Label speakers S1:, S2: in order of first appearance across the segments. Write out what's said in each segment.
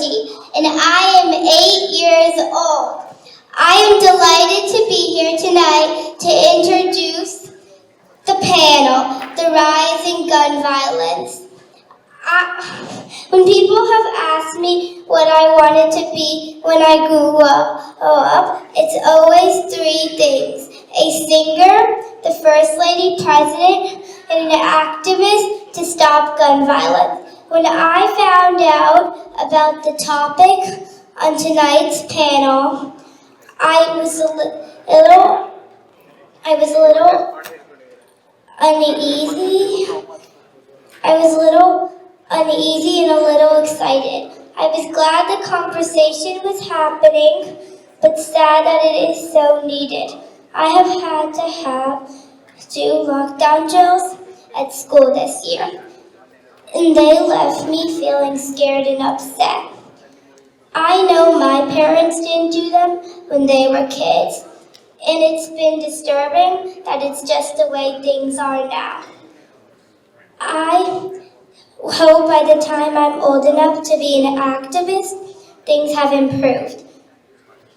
S1: Sochi, and I am 8 years old. I am delighted to be here tonight to introduce the panel, The Rise in Gun Violence. When people have asked me what I wanted to be when I grew up, it's always three things: a singer, the First Lady President, and an activist to stop gun violence. When I found out about the topic on tonight's panel, I was a little uneasy. I was a little uneasy and a little excited. I was glad the conversation was happening, but sad that it is so needed. I have had to do lockdown drills at school this year, and they left me feeling scared and upset. I know my parents didn't do them when they were kids, and it's been disturbing that it's just the way things are now. I hope by the time I'm old enough to be an activist, things have improved.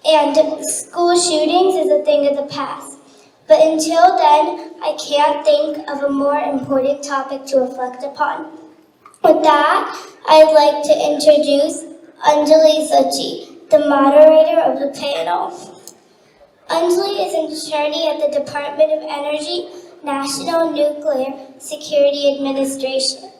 S1: And school shootings is a thing of the past. But until then, I can't think of a more important topic to reflect upon. With that, I'd like to introduce Anjali Sochi, the moderator of the panel. Anjali is an attorney at the Department of Energy, National Nuclear Security Administration,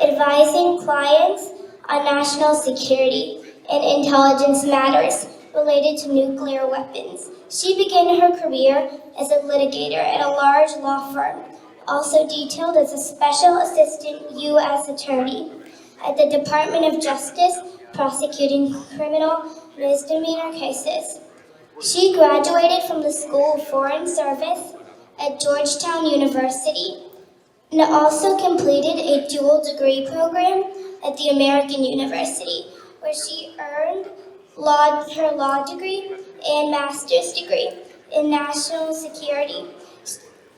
S1: advising clients on national security and intelligence matters related to nuclear weapons. She began her career as a litigator at a large law firm, also detailed as a special assistant U.S. attorney at the Department of Justice, prosecuting criminal misdemeanor cases. She graduated from the School of Foreign Service at Georgetown University and also completed a dual degree program at the American University, where she earned her law degree and master's degree in national security.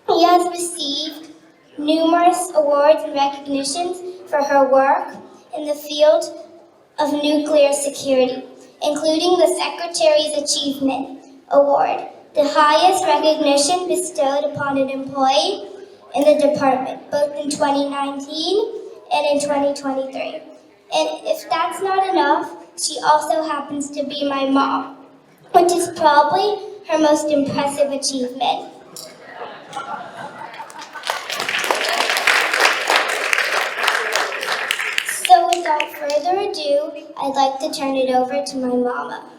S1: She has received numerous awards and recognitions for her work in the field of nuclear security, including the Secretary's Achievement Award, the highest recognition bestowed upon an employee in the department, both in 2019 and in 2023. And if that's not enough, she also happens to be my mom, which is probably her most impressive achievement. So without further ado, I'd like to turn it over to my mama.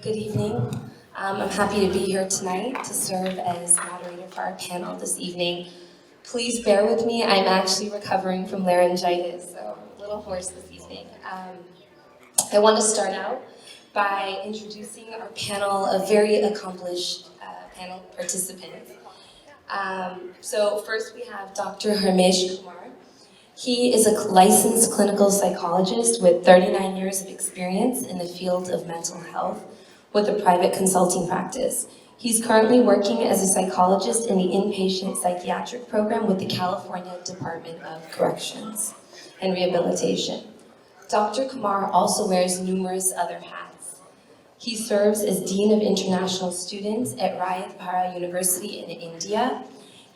S2: Good evening. I'm happy to be here tonight to serve as moderator for our panel this evening. Please bear with me. I'm actually recovering from laryngitis, so I'm a little hoarse this evening. I want to start out by introducing our panel of very accomplished panel participants. So first we have Dr. Harmesh Kumar. He is a licensed clinical psychologist with 39 years of experience in the field of mental health with a private consulting practice. He's currently working as a psychologist in the inpatient psychiatric program with the California Department of Corrections and Rehabilitation. Dr. Kumar also wears numerous other hats. He serves as Dean of International Students at Rayatpara University in India,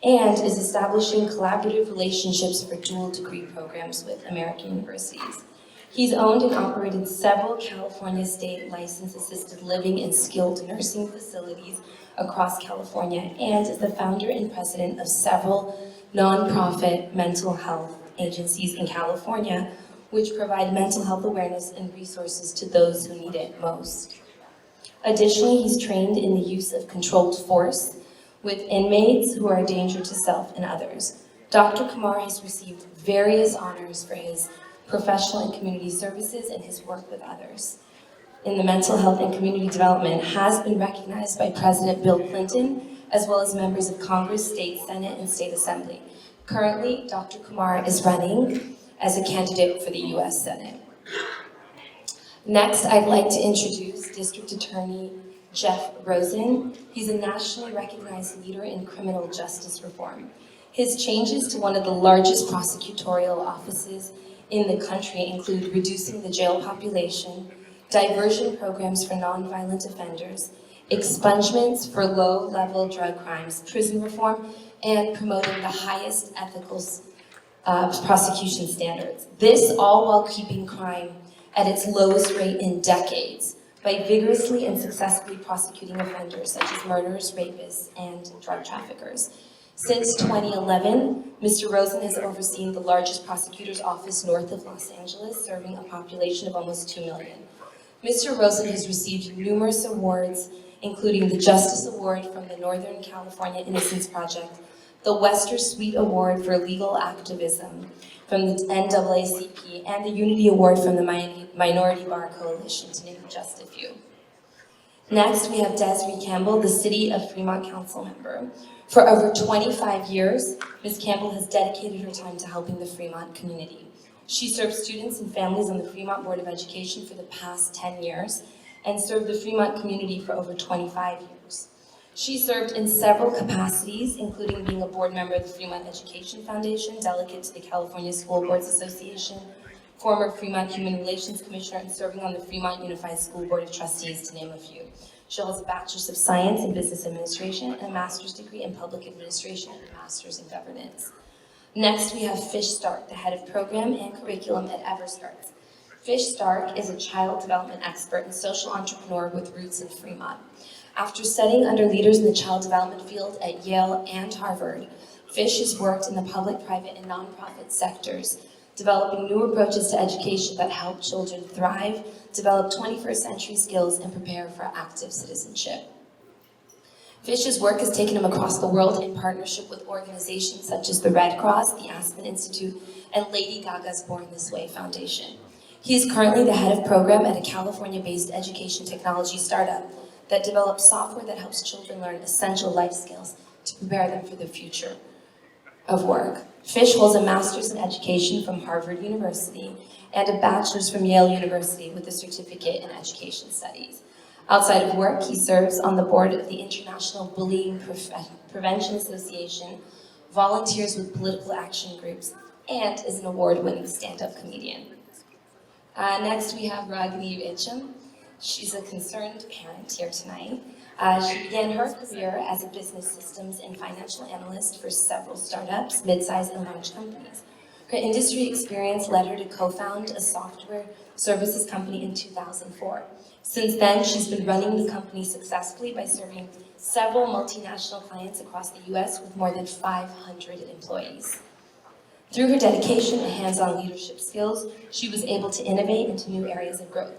S2: and is establishing collaborative relationships for dual degree programs with American universities. He's owned and operated several California state licensed assisted living and skilled nursing facilities across California, and is the founder and president of several nonprofit mental health agencies in California, which provide mental health awareness and resources to those who need it most. Additionally, he's trained in the use of controlled force with inmates who are a danger to self and others. Dr. Kumar has received various honors for his professional and community services and his work with others in the mental health and community development, has been recognized by President Bill Clinton, as well as members of Congress, State Senate, and State Assembly. Currently, Dr. Kumar is running as a candidate for the U.S. Senate. Next, I'd like to introduce District Attorney Jeff Rosen. He's a nationally recognized leader in criminal justice reform. His changes to one of the largest prosecutorial offices in the country include reducing the jail population, diversion programs for nonviolent offenders, expungements for low-level drug crimes, prison reform, and promoting the highest ethical prosecution standards. This all while keeping crime at its lowest rate in decades by vigorously and successfully prosecuting offenders such as murderers, rapists, and drug traffickers. Since 2011, Mr. Rosen has overseen the largest prosecutor's office north of Los Angeles, serving a population of almost 2 million. Mr. Rosen has received numerous awards, including the Justice Award from the Northern California Innocence Project, the Wester Sweet Award for Legal Activism from the NAACP, and the Unity Award from the Minority Bar Coalition, to name just a few. Next, we have Desiree Campbell, the City of Fremont Council member. For over 25 years, Ms. Campbell has dedicated her time to helping the Fremont community. She served students and families on the Fremont Board of Education for the past 10 years and served the Fremont community for over 25 years. She served in several capacities, including being a board member of the Fremont Education Foundation, delegate to the California School Boards Association, former Fremont Human Relations Commissioner, and serving on the Fremont Unified School Board of Trustees, to name a few. She holds a Bachelor's of Science in Business Administration and a Master's degree in Public Administration and a Master's in Governance. Next, we have Fish Stark, the head of program and curriculum at EverStarts. Fish Stark is a child development expert and social entrepreneur with roots in Fremont. After studying under leaders in the child development field at Yale and Harvard, Fish has worked in the public, private, and nonprofit sectors, developing new approaches to education that help children thrive, develop 21st century skills, and prepare for active citizenship. Fish's work has taken him across the world in partnership with organizations such as the Red Cross, the Aspen Institute, and Lady Gaga's Born This Way Foundation. He is currently the head of program at a California-based education technology startup that develops software that helps children learn essential life skills to prepare them for the future of work. Fish holds a master's in education from Harvard University and a bachelor's from Yale University with a certificate in education studies. Outside of work, he serves on the board of the International Bullying Prevention Association, volunteers with political action groups, and is an award-winning stand-up comedian. Next, we have Ragini Itcham. She's a concerned parent here tonight. She began her career as a business systems and financial analyst for several startups, mid-sized and large companies. Her industry experience led her to co-found a software services company in 2004. Since then, she's been running the company successfully by serving several multinational clients across the US with more than 500 employees. Through her dedication and hands-on leadership skills, she was able to innovate into new areas of growth.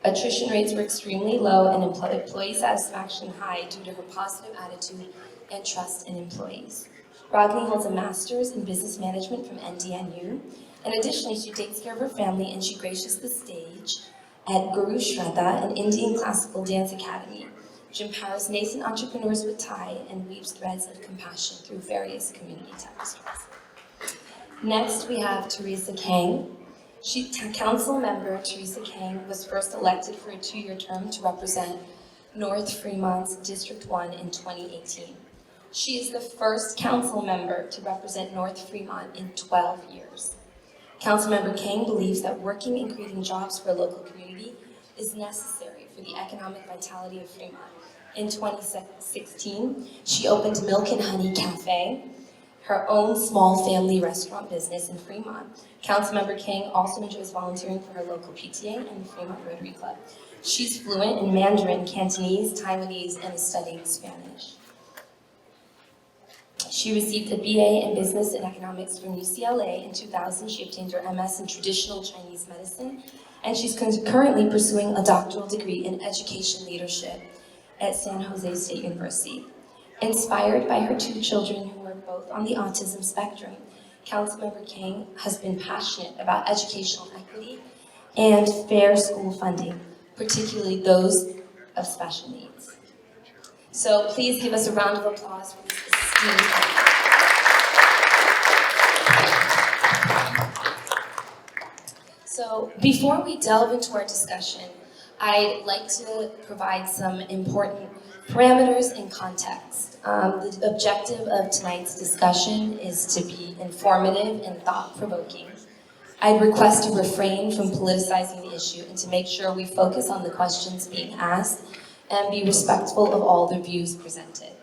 S2: Attrition rates were extremely low and employee satisfaction high due to her positive attitude and trust in employees. Ragini holds a master's in business management from NDNU, and additionally, she takes care of her family and she graces the stage at Guru Shraddha, an Indian classical dance academy, which empowers nascent entrepreneurs with Thai and weaves threads of compassion through various community tapestries. Next, we have Teresa Kang. Council member Teresa Kang was first elected for a 2-year term to represent North Fremont's District 1 in 2018. She is the first council member to represent North Fremont in 12 years. Councilmember Kang believes that working and creating jobs for a local community is necessary for the economic vitality of Fremont. In 2016, she opened Milk and Honey Cafe, her own small family restaurant business in Fremont. Councilmember Kang also enjoys volunteering for her local PTA and the Fremont Rotary Club. She's fluent in Mandarin, Cantonese, Taiwanese, and is studying Spanish. She received a BA in Business and Economics from UCLA. In 2000, she obtained her MS in Traditional Chinese Medicine, and she's currently pursuing a doctoral degree in Education Leadership at San Jose State University. Inspired by her 2 children who are both on the autism spectrum, Councilmember Kang has been passionate about educational equity and fair school funding, particularly those of special needs. So please give us a round of applause for this esteemed panel. So before we delve into our discussion, I'd like to provide some important parameters and context. The objective of tonight's discussion is to be informative and thought-provoking. I'd request to refrain from politicizing the issue and to make sure we focus on the questions being asked and be respectful of all the views presented.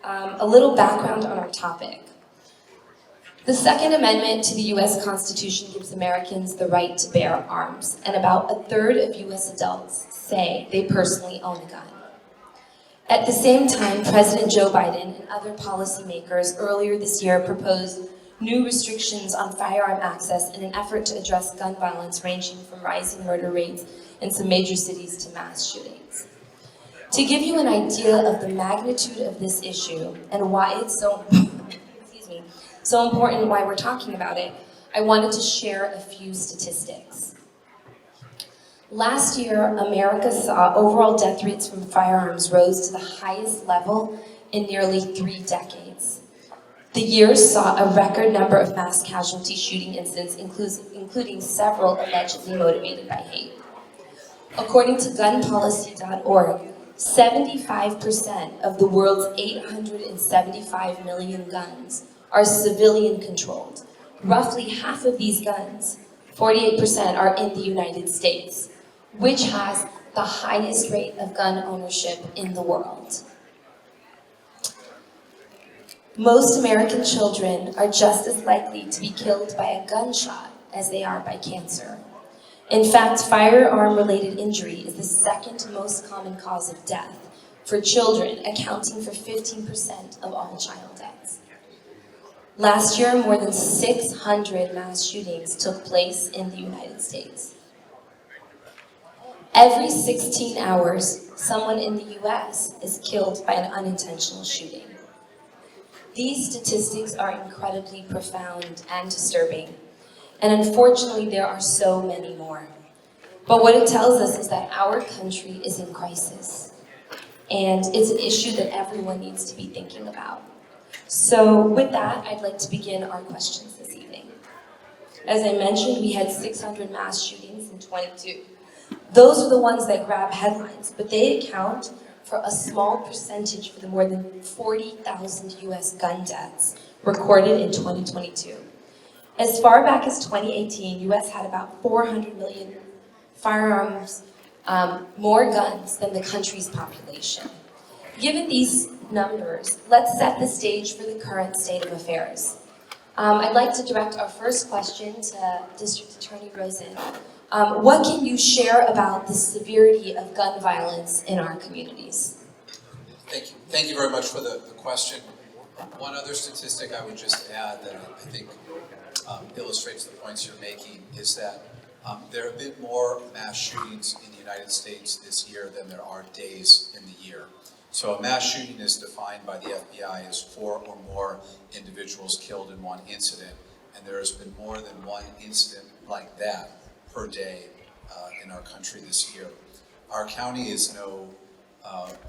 S2: A little background on our topic. The Second Amendment to the U.S. Constitution gives Americans the right to bear arms, and about a third of U.S. adults say they personally own a gun. At the same time, President Joe Biden and other policymakers earlier this year proposed new restrictions on firearm access in an effort to address gun violence ranging from rising murder rates in some major cities to mass shootings. To give you an idea of the magnitude of this issue and why it's so so important, why we're talking about it, I wanted to share a few statistics. Last year, America saw overall death rates from firearms rose to the highest level in nearly 3 decades. The year saw a record number of mass casualty shooting incidents, including several allegedly motivated by hate. According to gunpolicy.org, 75% of the world's 875 million guns are civilian-controlled. Roughly half of these guns, 48%, are in the United States, which has the highest rate of gun ownership in the world. Most American children are just as likely to be killed by a gunshot as they are by cancer. In fact, firearm-related injury is the second most common cause of death for children, accounting for 15% of all child deaths. Last year, more than 600 mass shootings took place in the United States. Every 16 hours, someone in the US is killed by an unintentional shooting. These statistics are incredibly profound and disturbing, and unfortunately there are so many more. But what it tells us is that our country is in crisis, and it's an issue that everyone needs to be thinking about. So with that, I'd like to begin our questions this evening. As I mentioned, we had 600 mass shootings in 22. Those are the ones that grab headlines, but they account for a small percentage for the more than 40,000 US gun deaths recorded in 2022. As far back as 2018, US had about 400 million firearms, more guns than the country's population. Given these numbers, let's set the stage for the current state of affairs. I'd like to direct our first question to District Attorney Rosen. What can you share about the severity of gun violence in our communities?
S3: Thank you. Thank you very much for the question. One other statistic I would just add that I think illustrates the points you're making is that there have been more mass shootings in the United States this year than there are days in the year. So a mass shooting is defined by the FBI as 4 or more individuals killed in one incident, and there has been more than one incident like that per day in our country this year. Our county is no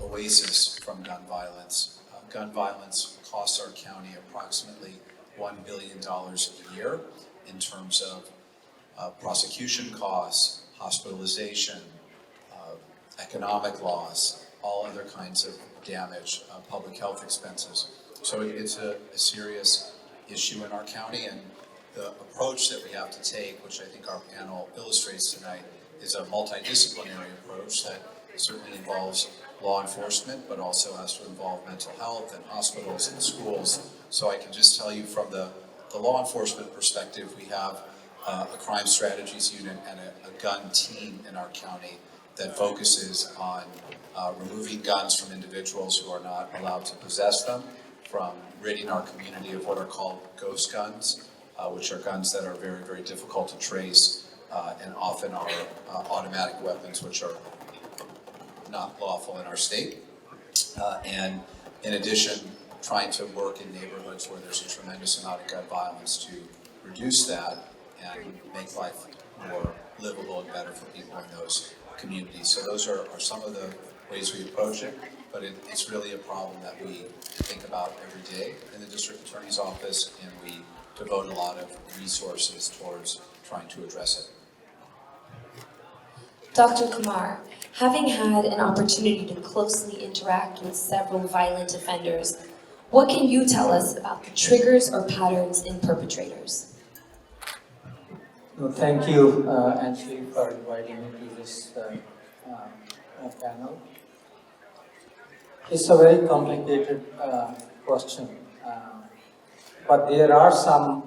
S3: oasis from gun violence. Gun violence costs our county approximately $1 billion a year in terms of prosecution costs, hospitalization, economic loss, all other kinds of damage, public health expenses. So it's a serious issue in our county, and the approach that we have to take, which I think our panel illustrates tonight, is a multidisciplinary approach that certainly involves law enforcement, but also has to involve mental health and hospitals and schools. So I can just tell you from the law enforcement perspective, we have a crime strategies unit and a gun team in our county that focuses on removing guns from individuals who are not allowed to possess them, from ridding our community of what are called ghost guns, which are guns that are very, very difficult to trace and often are automatic weapons which are not lawful in our state. And in addition, trying to work in neighborhoods where there's a tremendous amount of gun violence to reduce that and make life more livable and better for people in those communities. So those are some of the ways we approach it, but it's really a problem that we think about every day in the district attorney's office, and we devote a lot of resources towards trying to address it.
S2: Dr. Kumar, having had an opportunity to closely interact with several violent offenders, what can you tell us about the triggers or patterns in perpetrators?
S4: No, thank you, Angie, for inviting me to this panel. It's a very complicated question, but there are some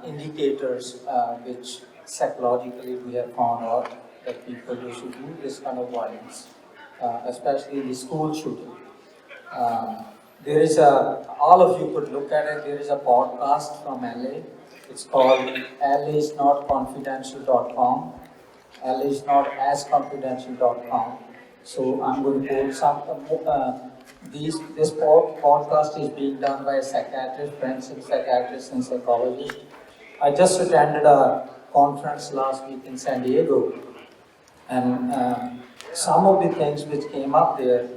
S4: indicators which psychologically we have found out that people who should do this kind of violence, especially the school shooting. There is all of you could look at it, there is a podcast from LA. It's called laisnotconfidential.com. laisnotasconfidential.com. So I'm going to quote some. This podcast is being done by a psychiatrist, forensic psychiatrist and psychologist. I just attended a conference last week in San Diego, and some of the things which came up there,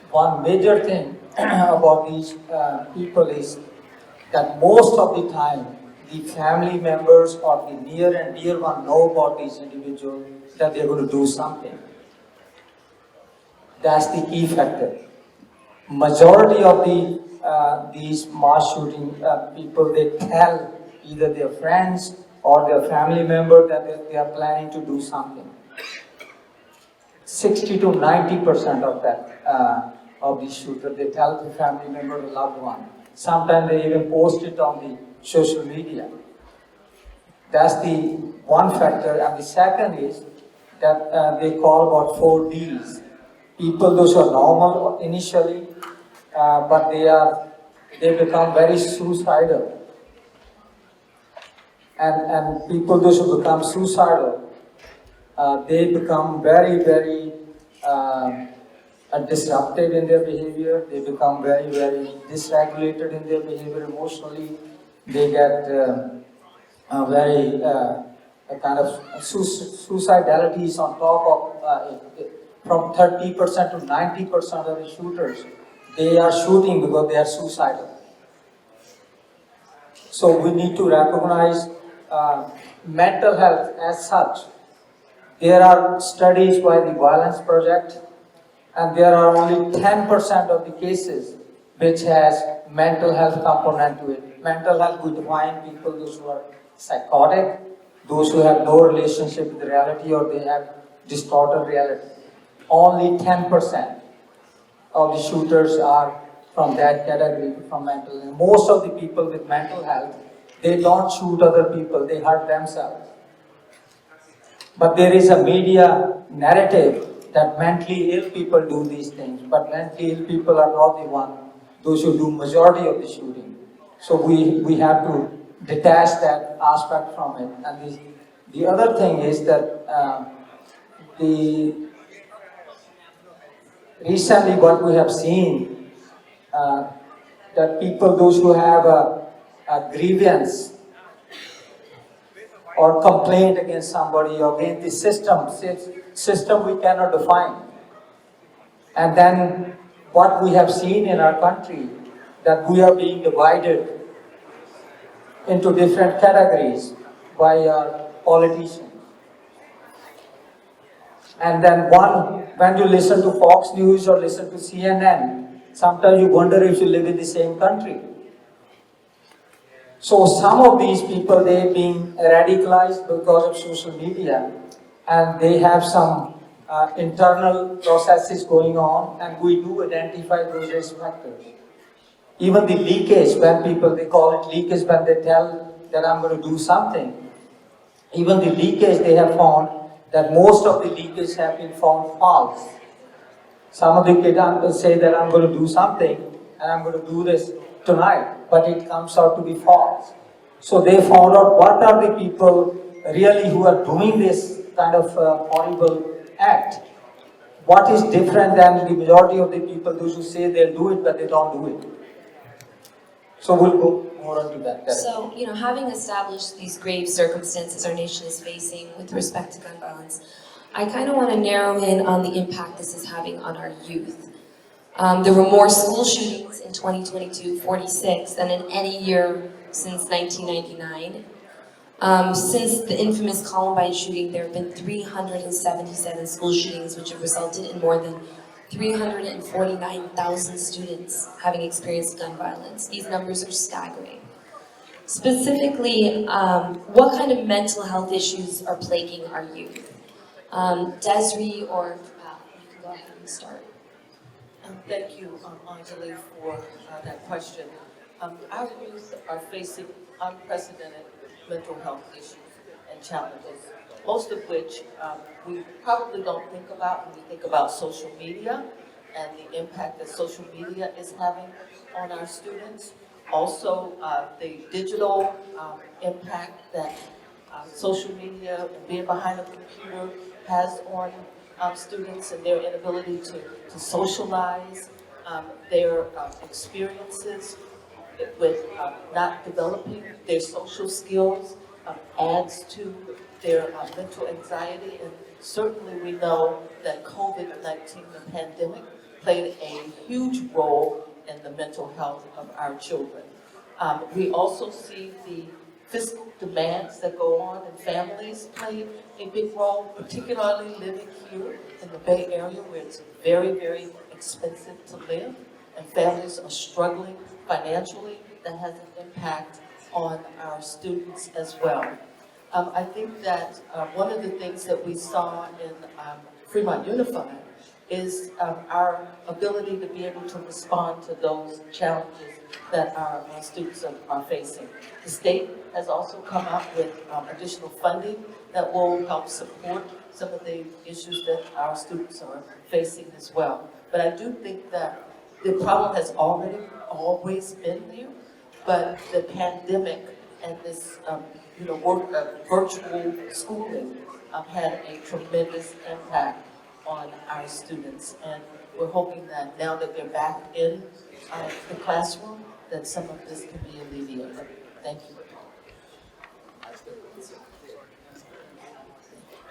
S4: one major thing about these people is that most of the time, the family members or the near and dear one know about these individuals that they're going to do something. That's the key factor. Majority of these mass shooting people, they tell either their friends or their family member that they are planning to do something. 60 to 90% of that of these shooters, they tell the family member or loved one. Sometimes they even post it on the social media. That's the one factor, and the second is that they call about 4 Ds. People, those who are normal initially, but they become very suicidal. And people, those who become suicidal, they become very, very disrupted in their behavior. They become very, very dysregulated in their behavior emotionally. They get very kind of suicidalities on top of from 30% to 90% of the shooters. They are shooting because they are suicidal. So we need to recognize mental health as such. There are studies by the Violence Project, and there are only 10% of the cases which has mental health component to it. Mental health, we define people those who are psychotic, those who have no relationship with reality or they have distorted reality. Only 10% of the shooters are from that category, from mental health. Most of the people with mental health, they don't shoot other people, they hurt themselves. But there is a media narrative that mentally ill people do these things, but mentally ill people are not the one, those who do majority of the shooting. So we have to detach that aspect from it. And the other thing is that recently what we have seen, that people, those who have a grievance or complaint against somebody or against the system we cannot define. And then what we have seen in our country, that we are being divided into different categories by our politicians. And then when you listen to Fox News or listen to CNN, sometimes you wonder if you live in the same country. So some of these people, they've been radicalized because of social media, and they have some internal processes going on, and we do identify those risk factors. Even the leakage, when people, they call it leakage when they tell that I'm going to do something. Even the leakage, they have found that most of the leakage have been found false. Some of the kids say that I'm going to do something and I'm going to do this tonight, but it comes out to be false. So they found out what are the people really who are doing this kind of horrible act. What is different than the majority of the people, those who say they'll do it but they don't do it. So we'll go more into that.
S2: So, having established these grave circumstances our nation is facing with respect to gun violence, I kind of want to narrow in on the impact this is having on our youth. There were more school shootings in 2022, 46, than in any year since 1999. Since the infamous Columbine shooting, there have been 377 school shootings, which have resulted in more than 349,000 students having experienced gun violence. These numbers are staggering. Specifically, what kind of mental health issues are plaguing our youth? Desiree or you can go ahead and start.
S5: Thank you, Anjali, for that question. Our youth are facing unprecedented mental health issues and challenges, most of which we probably don't think about when we think about social media and the impact that social media is having on our students. Also, the digital impact that social media and being behind a computer has on students and their inability to socialize, their experiences with not developing their social skills adds to their mental anxiety. And certainly we know that COVID-19, the pandemic, played a huge role in the mental health of our children. We also see the physical demands that go on in families play a big role, particularly living here in the Bay Area where it's very, very expensive to live and families are struggling financially. That has an impact on our students as well. I think that one of the things that we saw in Fremont Unified is our ability to be able to respond to those challenges that our students are facing. The state has also come up with additional funding that will help support some of the issues that our students are facing as well. But I do think that the problem has always been there, but the pandemic and this virtual schooling had a tremendous impact on our students. And we're hoping that now that they're back in the classroom, that some of this can be alleviated. Thank you.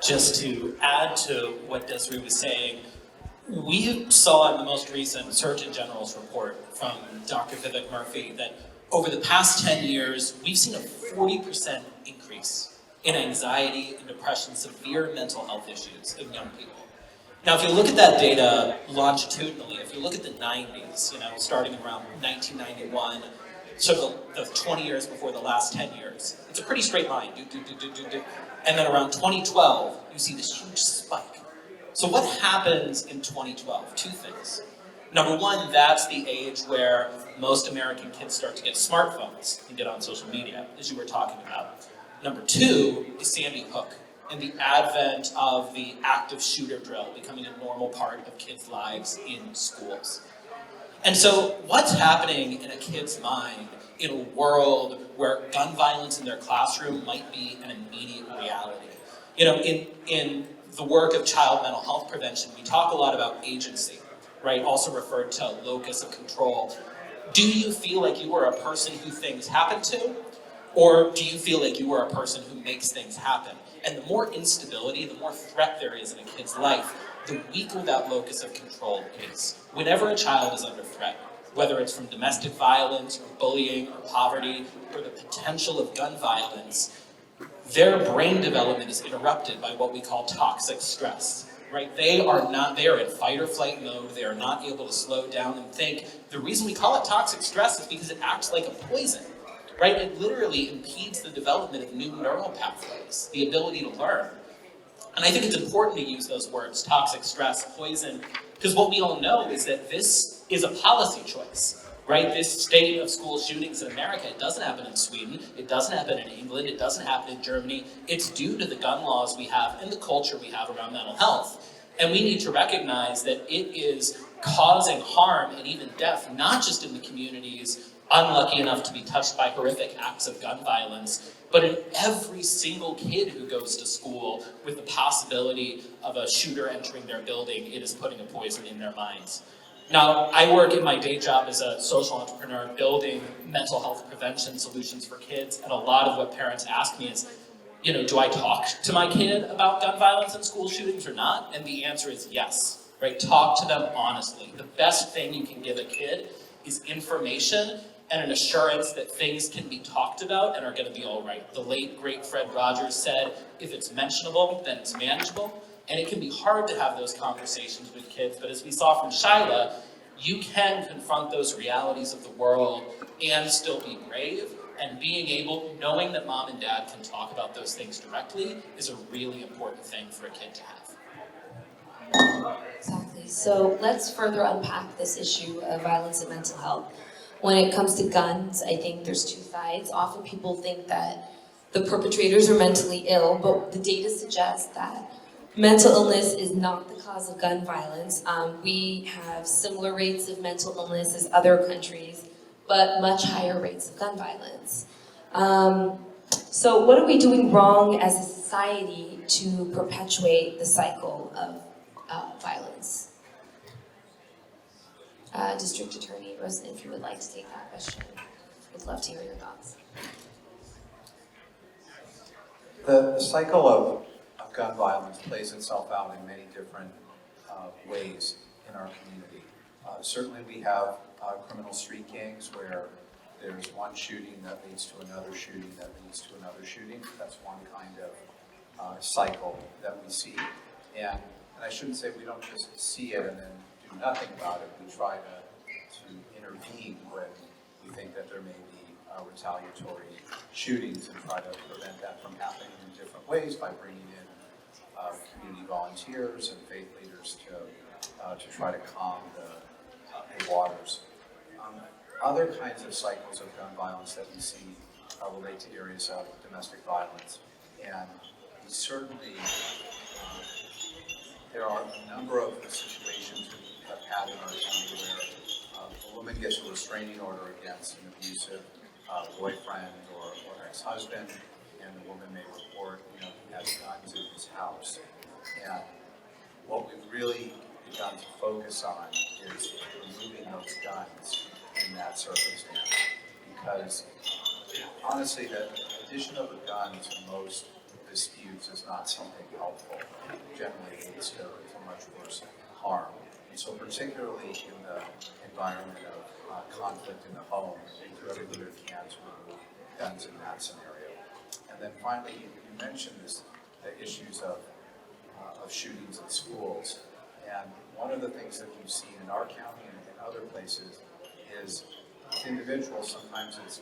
S6: Just to add to what Desiree was saying, we saw in the most recent Surgeon General's report from Dr. Vivek Murphy that over the past 10 years, we've seen a 40% increase in anxiety and depression, severe mental health issues in young people. Now, if you look at that data longitudinally, if you look at the 90s, starting around 1991, sort of the 20 years before the last 10 years, it's a pretty straight line, and then around 2012, you see this huge spike. So what happens in 2012? Two things. Number one, that's the age where most American kids start to get smartphones and get on social media, as you were talking about. Number two is Sandy Hook and the advent of the active shooter drill becoming a normal part of kids' lives in schools. And so what's happening in a kid's mind in a world where gun violence in their classroom might be an immediate reality? In the work of child mental health prevention, we talk a lot about agency, right? Also referred to locus of control. Do you feel like you are a person who things happen to? Or do you feel like you are a person who makes things happen? And the more instability, the more threat there is in a kid's life, the weaker that locus of control is. Whenever a child is under threat, whether it's from domestic violence or bullying or poverty or the potential of gun violence, their brain development is interrupted by what we call toxic stress, right? They are in fight or flight mode. They are not able to slow down and think. The reason we call it toxic stress is because it acts like a poison, right? It literally impedes the development of new neural pathways, the ability to learn. And I think it's important to use those words, toxic stress, poison, because what we all know is that this is a policy choice, right? This state of school shootings in America, it doesn't happen in Sweden, it doesn't happen in England, it doesn't happen in Germany. It's due to the gun laws we have and the culture we have around mental health. And we need to recognize that it is causing harm and even death, not just in the communities unlucky enough to be touched by horrific acts of gun violence, but in every single kid who goes to school with the possibility of a shooter entering their building, it is putting a poison in their minds. Now, I work in my day job as a social entrepreneur building mental health prevention solutions for kids, and a lot of what parents ask me is, do I talk to my kid about gun violence and school shootings or not? And the answer is yes, right? Talk to them honestly. The best thing you can give a kid is information and an assurance that things can be talked about and are going to be all right. The late, great Fred Rogers said, if it's mentionable, then it's manageable. And it can be hard to have those conversations with kids, but as we saw from Shyla, you can confront those realities of the world and still be brave. And being able, knowing that mom and dad can talk about those things directly is a really important thing for a kid to have.
S2: Exactly. So let's further unpack this issue of violence and mental health. When it comes to guns, I think there's two sides. Often people think that the perpetrators are mentally ill, but the data suggests that mental illness is not the cause of gun violence. We have similar rates of mental illness as other countries, but much higher rates of gun violence. So what are we doing wrong as a society to perpetuate the cycle of violence? District Attorney Rosen, if you would like to take that question, I'd love to hear your thoughts.
S3: The cycle of gun violence plays itself out in many different ways in our community. Certainly we have criminal street gangs where there's one shooting that leads to another shooting that leads to another shooting. That's one kind of cycle that we see. And I shouldn't say we don't just see it and then do nothing about it. We try to intervene when we think that there may be retaliatory shootings and try to prevent that from happening in different ways by bringing in community volunteers and faith leaders to try to calm the waters. Other kinds of cycles of gun violence that we see relate to areas of domestic violence, and we certainly there are a number of situations we have had in our county where a woman gets a restraining order against an abusive boyfriend or ex-husband, and the woman may report, he has guns in his house. And what we've really begun to focus on is removing those guns in that circumstance, because honestly, the addition of a gun to most disputes is not something helpful. It generally leads to much worse harm. And so particularly in the environment of conflict in the home, we do everything we can to remove guns in that scenario. And then finally, you mentioned the issues of shootings in schools. And one of the things that we've seen in our county and in other places is individuals, sometimes it's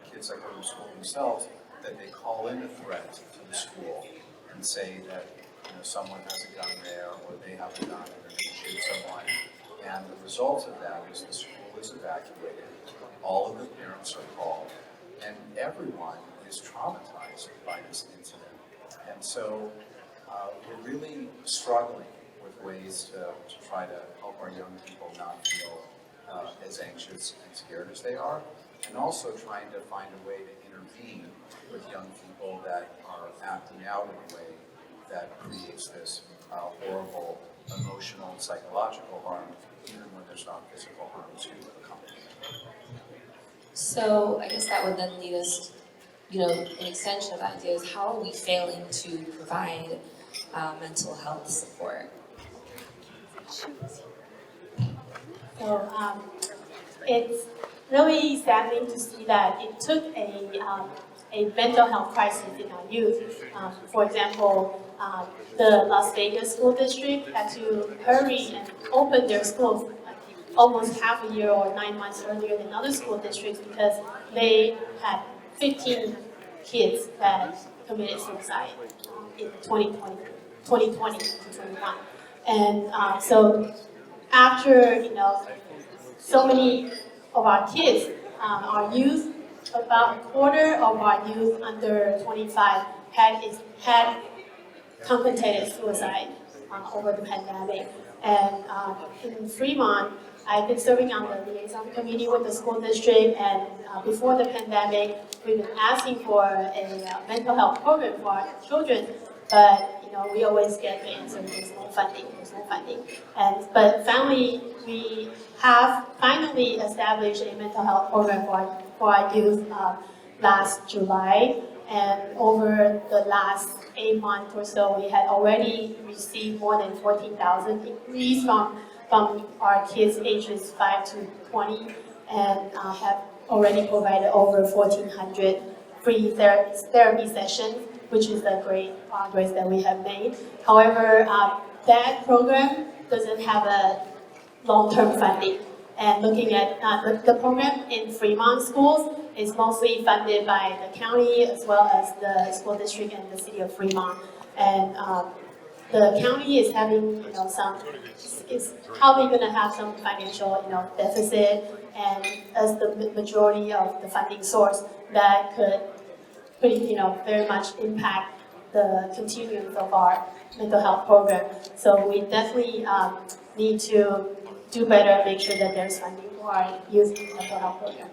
S3: kids that go to school themselves, that they call in a threat to the school and say that someone has a gun there or they have a gun and they're going to shoot someone. And the result of that is the school is evacuated, all of the parents are called, and everyone is traumatized by this incident. And so we're really struggling with ways to try to help our young people not feel as anxious and scared as they are, and also trying to find a way to intervene with young people that are acting out in a way that creates this horrible emotional and psychological harm, even when there's not physical harm to accompany.
S2: So I guess that would then lead us, an extension of that idea is how are we failing to provide mental health support?
S7: So it's really saddening to see that it took a mental health crisis in our youth. For example, the Las Vegas school district had to hurry and open their schools almost half a year or 9 months earlier than other school districts because they had 15 kids that committed suicide in 2020 to 21. And so after, so many of our kids, our youth, about a quarter of our youth under 25 had contemplated suicide over the pandemic. And in Fremont, I've been serving on the liaison committee with the school district, and before the pandemic, we've been asking for a mental health program for our children, but we always get the answer, there's no funding. But finally, we have finally established a mental health program for our youth last July, and over the last 8 months or so, we had already received more than 14,000 inquiries from our kids ages 5 to 20, and have already provided over 1,400 free therapy sessions, which is the great progress that we have made. However, that program doesn't have a long-term funding. And looking at the program in Fremont schools is mostly funded by the county as well as the school district and the city of Fremont. And the county is having, is probably going to have some financial, deficit, and as the majority of the funding source, that could pretty, very much impact the continuance of our mental health program. So we definitely need to do better and make sure that there's funding for our youth mental health program.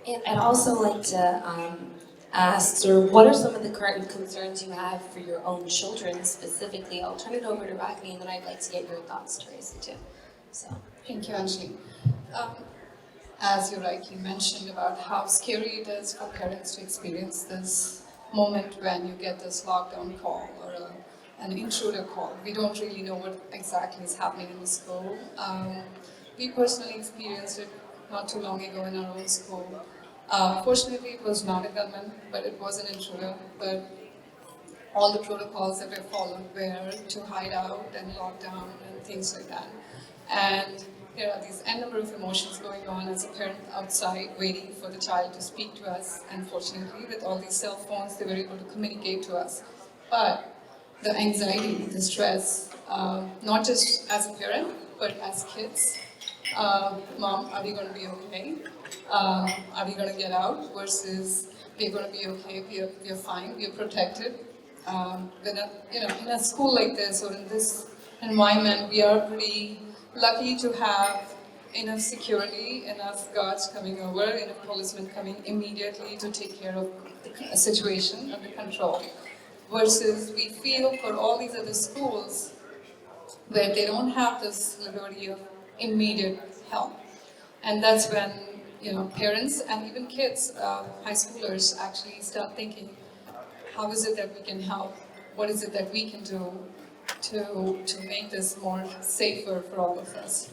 S2: And I'd also like to ask, sort of, what are some of the current concerns you have for your own children specifically? I'll turn it over to Ragni, and then I'd like to get your thoughts, Teresa, too. So.
S8: Thank you, Anjali. As you rightly mentioned about how scary it is for parents to experience this moment when you get this lockdown call or an intruder call. We don't really know what exactly is happening in the school. We personally experienced it not too long ago in our own school. Fortunately, it was not a gunman, but it was an intruder. But all the protocols that were followed were to hide out and lock down and things like that. And there are these n number of emotions going on as a parent outside waiting for the child to speak to us. And fortunately, with all these cell phones, they were able to communicate to us. But the anxiety, the stress, not just as a parent, but as kids. Mom, are we going to be okay? Are we going to get out? Versus, we're going to be okay, we're fine, we're protected. In a school like this or in this environment, we are pretty lucky to have enough security, enough guards coming over, enough policemen coming immediately to take care of the situation under control. Versus we feel for all these other schools where they don't have this liberty of immediate help. And that's when parents and even kids, high schoolers, actually start thinking, how is it that we can help? What is it that we can do to make this more safer for all of us?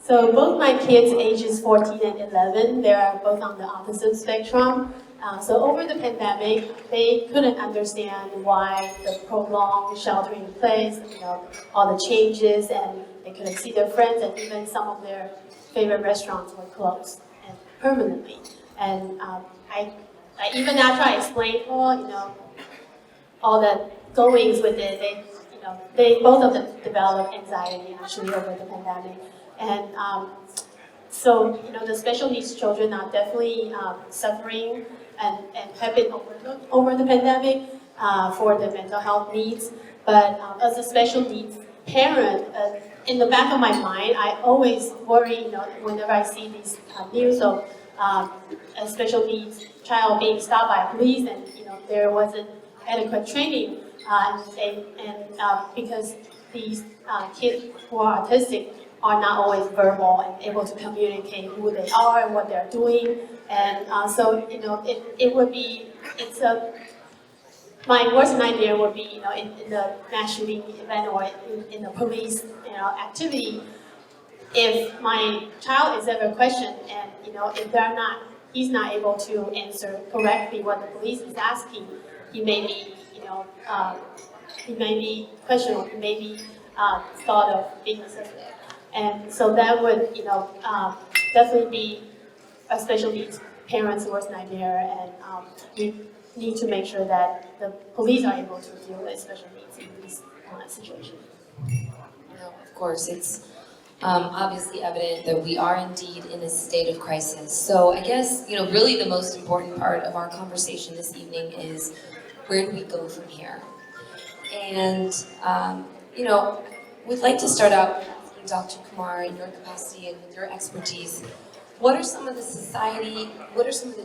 S7: So both my kids, ages 14 and 11, they are both on the autism spectrum. So over the pandemic, they couldn't understand why the prolonged sheltering in place, all the changes, and they couldn't see their friends, and even some of their favorite restaurants were closed and permanently. And I even after I explained all the goings with it, they both of them developed anxiety actually over the pandemic. And so, the special needs children are definitely suffering and have been overlooked over the pandemic for the mental health needs. But as a special needs parent, in the back of my mind, I always worry, whenever I see these news of a special needs child being stopped by police and, there wasn't adequate training because these kids who are autistic are not always verbal and able to communicate who they are and what they're doing. And so, it would be, my worst nightmare would be, in the mass shooting event or in the police, activity, if my child is ever questioned and, if he's not able to answer correctly what the police is asking, he may be, he may be questioned, or he may be thought of being assisted. And so that would, definitely be a special needs parent's worst nightmare, and we need to make sure that the police are able to deal with special needs in these situations.
S2: No, of course, it's obviously evident that we are indeed in a state of crisis. So I guess, really the most important part of our conversation this evening is, where do we go from here? And, we'd like to start out with Dr. Kumar, in your capacity and with your expertise. What are some of the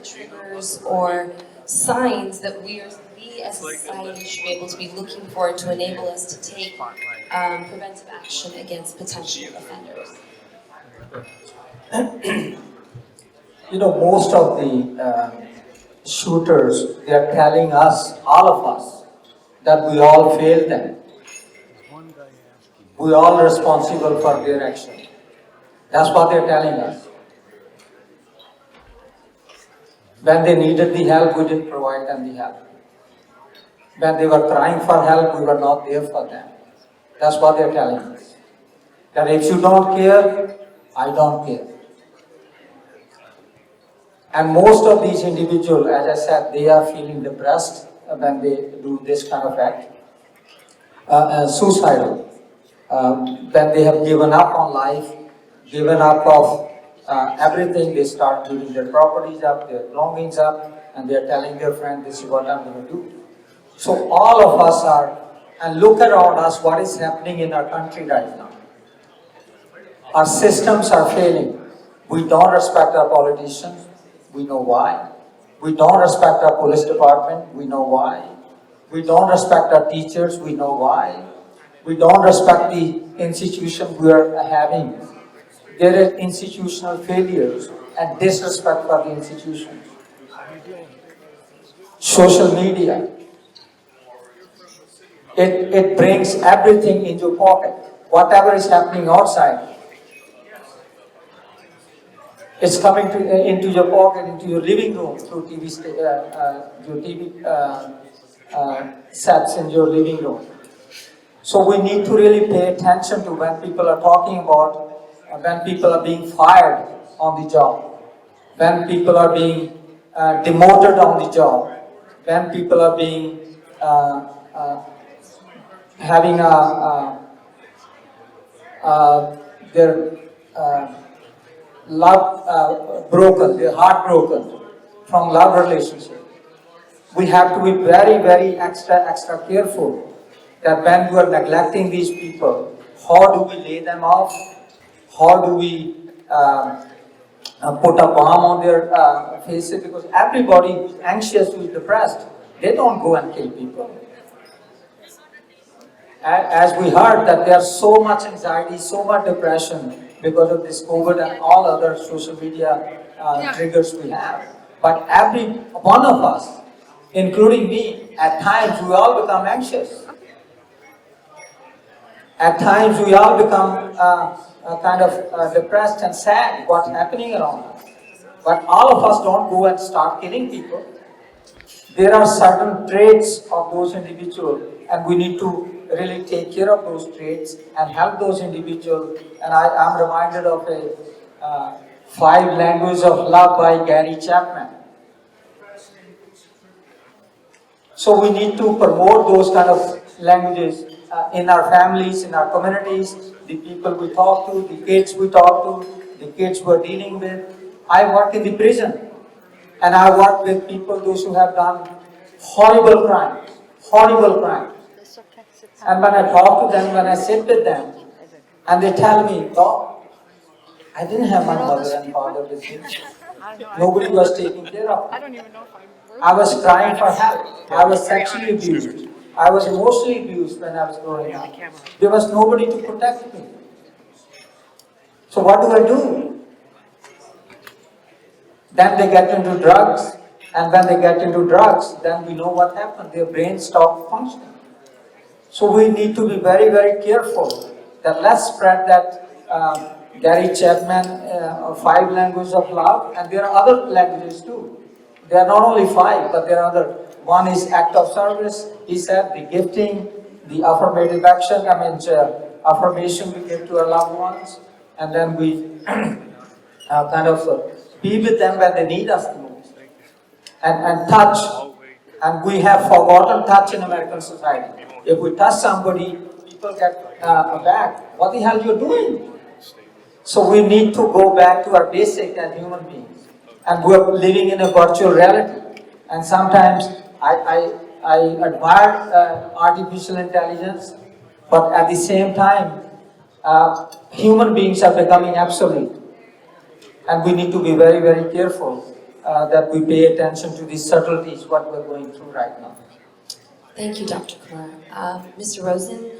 S2: triggers or signs that we as a society should be able to be looking for to enable us to take preventive action against potential offenders?
S4: Most of the shooters, they are telling us, all of us, that we all failed them. We are all responsible for their action. That's what they're telling us. When they needed the help, we didn't provide them the help. When they were crying for help, we were not there for them. That's what they're telling us. That if you don't care, I don't care. And most of these individuals, as I said, they are feeling depressed when they do this kind of act. Suicidal. When they have given up on life, given up of everything, they start giving their properties up, their belongings up, and they're telling their friend, this is what I'm going to do. So all of us are, and look around us, what is happening in our country right now. Our systems are failing. We don't respect our politicians. We know why. We don't respect our police department. We know why. We don't respect our teachers. We know why. We don't respect the institution we are having. There are institutional failures and disrespect for the institutions. Social media. It brings everything into your pocket. Whatever is happening outside, it's coming into your pocket, into your living room through TV sets in your living room. So we need to really pay attention to when people are talking about, when people are being fired on the job, when people are being demoted on the job, when people are being having their love broken, their heart broken from love relationship. We have to be very, very extra careful that when we are neglecting these people, how do we lay them off? How do we put a balm on their faces? Because everybody is anxious, who is depressed. They don't go and kill people. As we heard that there's so much anxiety, so much depression because of this COVID and all other social media triggers we have. But every one of us, including me, at times we all become anxious. At times we all become kind of depressed and sad what's happening around us. But all of us don't go and start killing people. There are certain traits of those individuals, and we need to really take care of those traits and help those individuals. And I'm reminded of a 5 Languages of Love by Gary Chapman. So we need to promote those kind of languages in our families, in our communities, the people we talk to, the kids we talk to, the kids we're dealing with. I work in the prison. And I work with people, those who have done horrible crimes. And when I talk to them, when I sit with them, and they tell me, "Doc, I didn't have my mother and father with me. Nobody was taking care of me. I was crying for help. I was sexually abused. I was emotionally abused when I was growing up. There was nobody to protect me. So what do I do?" Then they get into drugs, and when they get into drugs, then we know what happened. Their brains stop functioning. So we need to be very, very careful that let's spread that Gary Chapman 5 Languages of Love, and there are other languages too. There are not only 5, but there are other. One is act of service. He said the gifting, the affirmative action. Affirmation we give to our loved ones, and then we kind of be with them when they need us the most. And touch. And we have forgotten touch in American society. If we touch somebody, people get back. What the hell you're doing? So we need to go back to our basic as human beings. And we're living in a virtual reality. And sometimes I admire artificial intelligence, but at the same time, human beings are becoming obsolete. And we need to be very, very careful that we pay attention to these subtleties, what we're going through right now.
S2: Thank you, Dr. Kumar. Mr. Rosen,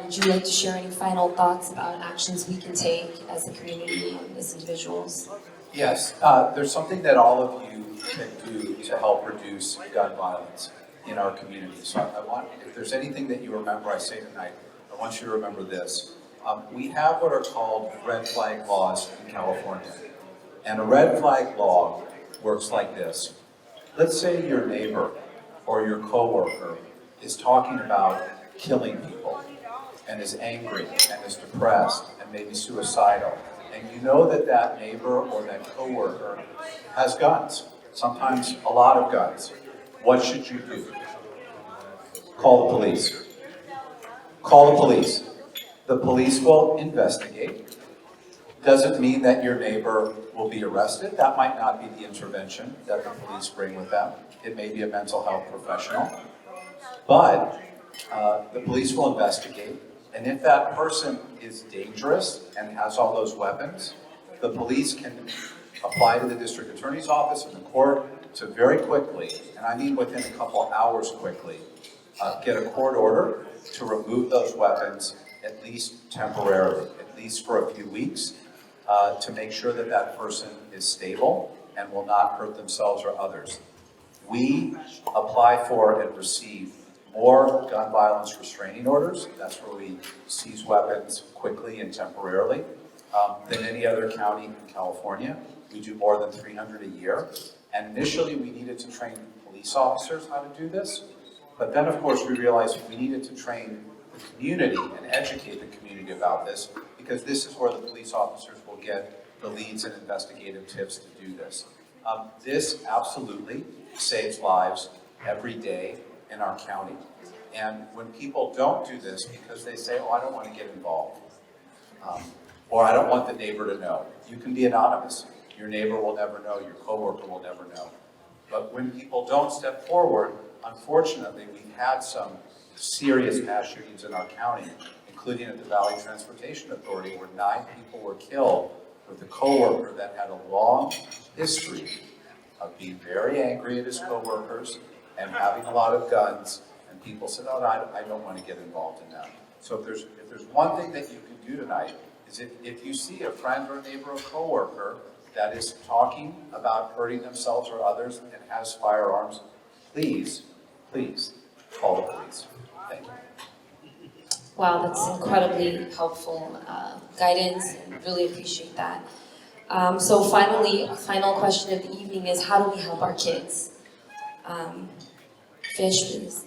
S2: would you like to share any final thoughts about actions we can take as a community and as individuals?
S3: Yes, there's something that all of you can do to help reduce gun violence in our community. So I want, if there's anything that you remember I say tonight, I want you to remember this. We have what are called red flag laws in California. And a red flag law works like this. Let's say your neighbor or your coworker is talking about killing people and is angry and is depressed and maybe suicidal. And you know that that neighbor or that coworker has guns, sometimes a lot of guns. What should you do? Call the police. Call the police. The police will investigate. Doesn't mean that your neighbor will be arrested. That might not be the intervention that the police bring with them. It may be a mental health professional. But the police will investigate. And if that person is dangerous and has all those weapons, the police can apply to the district attorney's office and the court to very quickly, and I mean within a couple hours quickly, get a court order to remove those weapons, at least temporarily, at least for a few weeks, to make sure that that person is stable and will not hurt themselves or others. We apply for and receive more gun violence restraining orders. That's where we seize weapons quickly and temporarily than any other county in California. We do more than 300 a year. And initially we needed to train police officers how to do this. But then of course we realized we needed to train the community and educate the community about this, because this is where the police officers will get the leads and investigative tips to do this. This absolutely saves lives every day in our county. And when people don't do this because they say, oh, I don't want to get involved, or I don't want the neighbor to know. You can be anonymous. Your neighbor will never know, your coworker will never know. But when people don't step forward, unfortunately, we've had some serious mass shootings in our county, including at the Valley Transportation Authority, where 9 people were killed with a coworker that had a long history of being very angry at his coworkers and having a lot of guns, and people said, oh, I don't want to get involved in that. So if there's one thing that you can do tonight, is if you see a friend or a neighbor or coworker that is talking about hurting themselves or others and has firearms, please call the police. Thank you.
S2: Wow, that's incredibly helpful guidance, and really appreciate that. So finally, a final question of the evening is, how do we help our kids? Fish, please.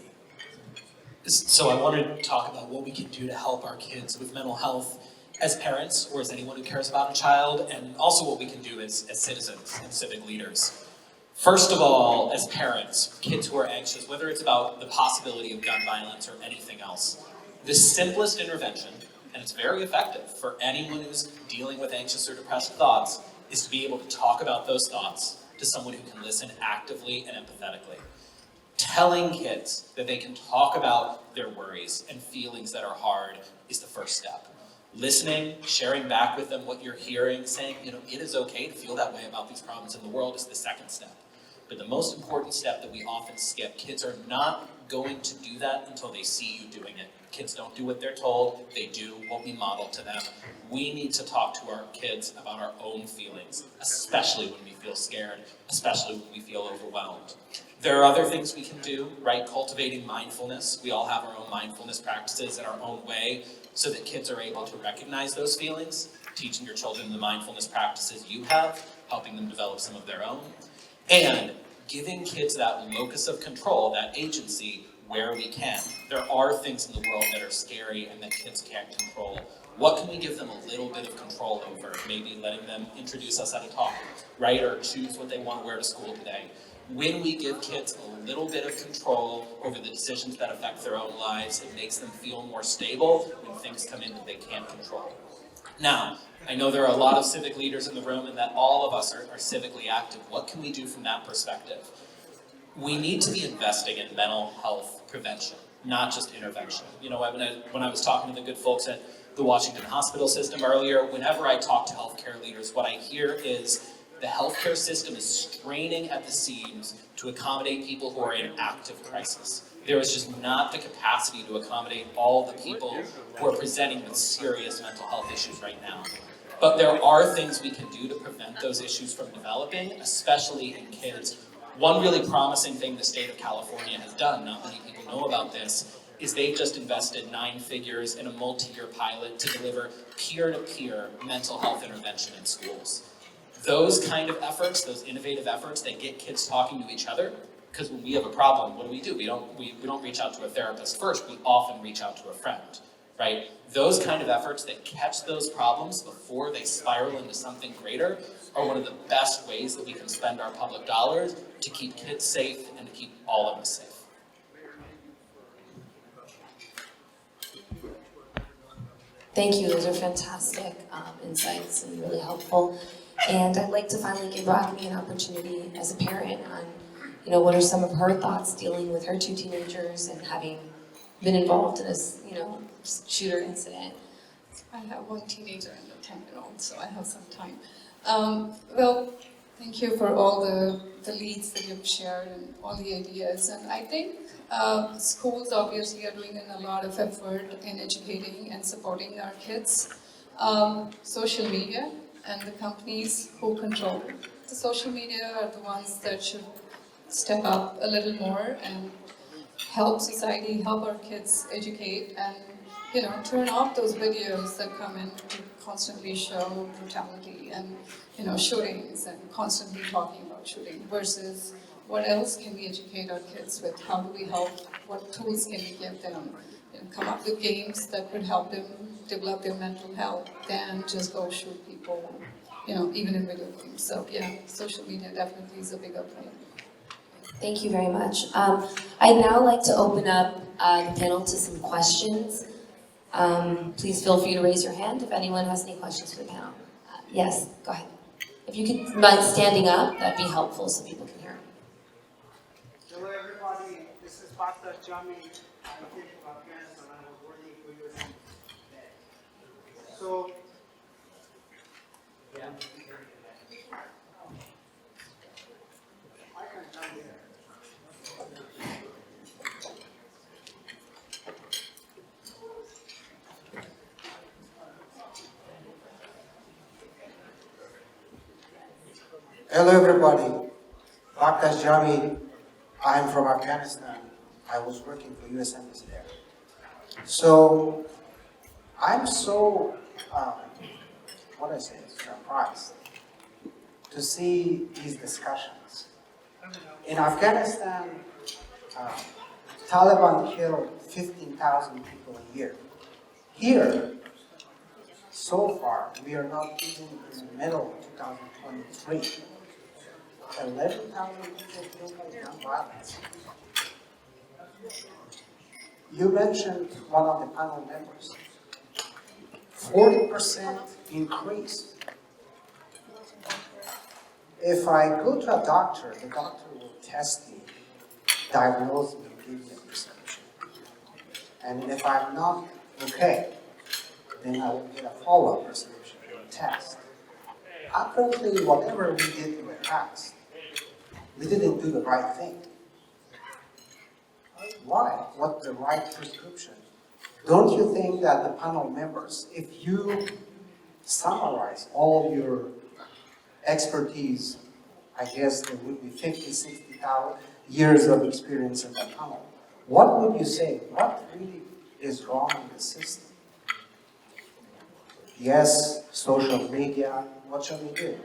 S6: So I wanted to talk about what we can do to help our kids with mental health as parents or as anyone who cares about a child, and also what we can do as citizens and civic leaders. First of all, as parents, kids who are anxious, whether it's about the possibility of gun violence or anything else, the simplest intervention, and it's very effective for anyone who's dealing with anxious or depressed thoughts, is to be able to talk about those thoughts to someone who can listen actively and empathetically. Telling kids that they can talk about their worries and feelings that are hard is the first step. Listening, sharing back with them what you're hearing, saying, it is okay to feel that way about these problems in the world is the second step. But the most important step that we often skip, kids are not going to do that until they see you doing it. Kids don't do what they're told, they do what we model to them. We need to talk to our kids about our own feelings, especially when we feel scared, especially when we feel overwhelmed. There are other things we can do, right? Cultivating mindfulness. We all have our own mindfulness practices in our own way so that kids are able to recognize those feelings. Teaching your children the mindfulness practices you have, helping them develop some of their own. And giving kids that locus of control, that agency, where we can. There are things in the world that are scary and that kids can't control. What can we give them a little bit of control over? Maybe letting them introduce us at a talk, right? Or choose what they want to wear to school today. When we give kids a little bit of control over the decisions that affect their own lives, it makes them feel more stable when things come in that they can't control. Now, I know there are a lot of civic leaders in the room and that all of us are civically active. What can we do from that perspective? We need to be investing in mental health prevention, not just intervention. When I was talking to the good folks at the Washington hospital system earlier, whenever I talk to healthcare leaders, what I hear is the healthcare system is straining at the seams to accommodate people who are in active crisis. There is just not the capacity to accommodate all the people who are presenting with serious mental health issues right now. But there are things we can do to prevent those issues from developing, especially in kids. One really promising thing the state of California has done, not many people know about this, is they've just invested 9 figures in a multi-year pilot to deliver peer-to-peer mental health intervention in schools. Those kind of efforts, those innovative efforts that get kids talking to each other, because when we have a problem, what do? We don't reach out to a therapist first, we often reach out to a friend, right? Those kind of efforts that catch those problems before they spiral into something greater are one of the best ways that we can spend our public dollars to keep kids safe and to keep all of us safe.
S2: Thank you, those are fantastic insights and really helpful. And I'd like to finally give Rockne an opportunity as a parent on, what are some of her thoughts dealing with her 2 teenagers and having been involved in this, shooter incident.
S8: I have 1 teenager and a 10-year-old, so I have some time. Well, thank you for all the leads that you've shared and all the ideas. And I think schools obviously are doing a lot of effort in educating and supporting our kids. Social media and the companies who control the social media are the ones that should step up a little more and help society, help our kids educate, and turn off those videos that come in to constantly show brutality and shootings and constantly talking about shooting versus what else can we educate our kids with? How do we help? What tools can we give them? Come up with games that could help them develop their mental health than just go shoot people, even in video games. So yeah, social media definitely is a bigger play.
S2: Thank you very much. I'd now like to open up the panel to some questions. Please feel free to raise your hand if anyone has any questions for the panel. Yes, go ahead. If you could mind standing up, that'd be helpful so people can hear.
S9: Hello everybody, this is Pastor Jami. I came from Afghanistan and I was working for USAID. So, yeah. I can come here. Hello everybody, Dr. Jami. I'm from Afghanistan. I was working for US Embassy there. So I'm so, surprised to see these discussions. In Afghanistan, Taliban killed 15,000 people a year. Here, so far, we are not even in the middle of 2023. 11,000 people killed by gun violence. You mentioned one of the panel members. 40% increase. If I go to a doctor, the doctor will test me, diagnose me, give me a prescription. And if I'm not okay, then I will get a follow-up prescription or a test. Apparently, whatever we did in the past, we didn't do the right thing. Why? What's the right prescription? Don't you think that the panel members, if you summarize all of your expertise, I guess there would be 50, 60,000 years of experience in the panel, what would you say? What really is wrong in the system? Yes, social media, what shall we do?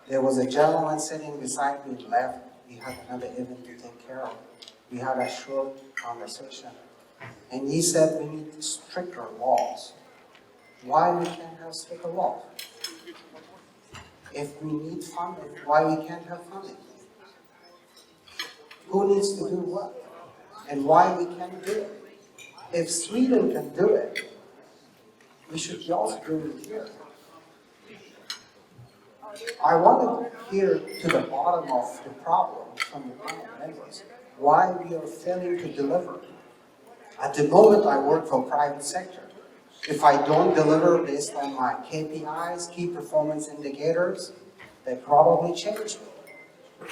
S9: There was a gentleman sitting beside me left. We had another event to take care of. We had a short conversation. And he said we need stricter laws. Why we can't have stricter laws? If we need funding, why we can't have funding? Who needs to do what? And why we can't do it? If Sweden can do it, we should also do it here. I want to hear to the bottom of the problem from the panel members, why we are failing to deliver. At the moment, I work for private sector. If I don't deliver based on my KPIs, key performance indicators, they probably change me.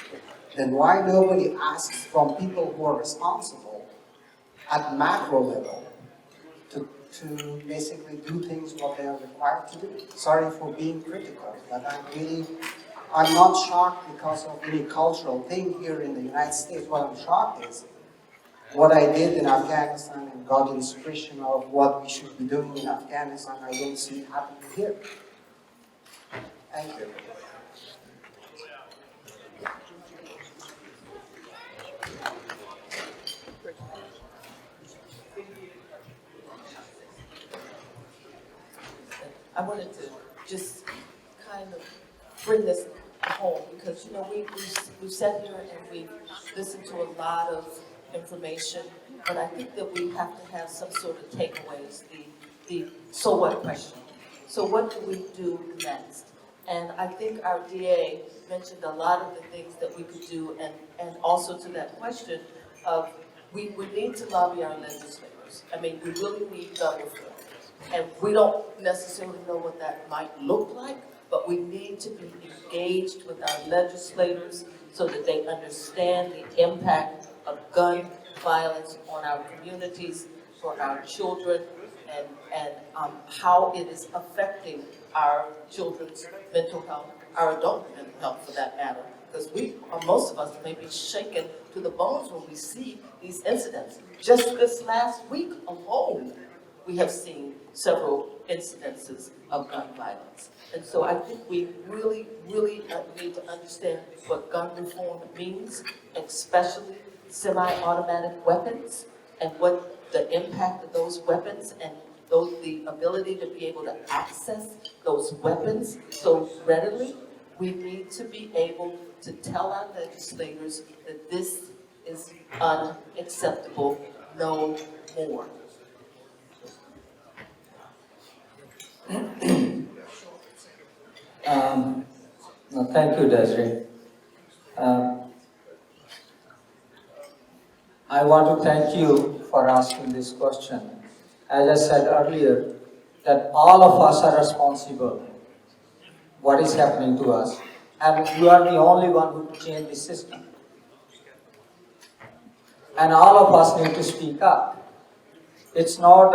S9: Then why nobody asks from people who are responsible at macro level to basically do things what they are required to do? Sorry for being critical, but I'm not shocked because of any cultural thing here in the United States. What I'm shocked is what I did in Afghanistan and got inspiration of what we should be doing in Afghanistan, I don't see it happening here. Thank you.
S5: I wanted to just kind of bring this home because, you know, we've sat here and we've listened to a lot of information, but I think that we have to have some sort of takeaways, the so what question. So what do we do next? And I think our DA mentioned a lot of the things that we could do, and also to that question of we need to lobby our legislators. I mean, we really need government. And we don't necessarily know what that might look like, but we need to be engaged with our legislators so that they understand the impact of gun violence on our communities, for our children, and how it is affecting our children's mental health, our adult mental health for that matter. Because most of us may be shaken to the bones when we see these incidents. Just this last week alone, we have seen several incidences of gun violence. And so I think we really, really need to understand what gun reform means, especially semi-automatic weapons, and what the impact of those weapons and the ability to be able to access those weapons so readily. We need to be able to tell our legislators that this is unacceptable no more.
S4: No, thank you, Desiree. I want to thank you for asking this question. As I said earlier, that all of us are responsible what is happening to us, and you are the only one who can change the system. And all of us need to speak up. It's not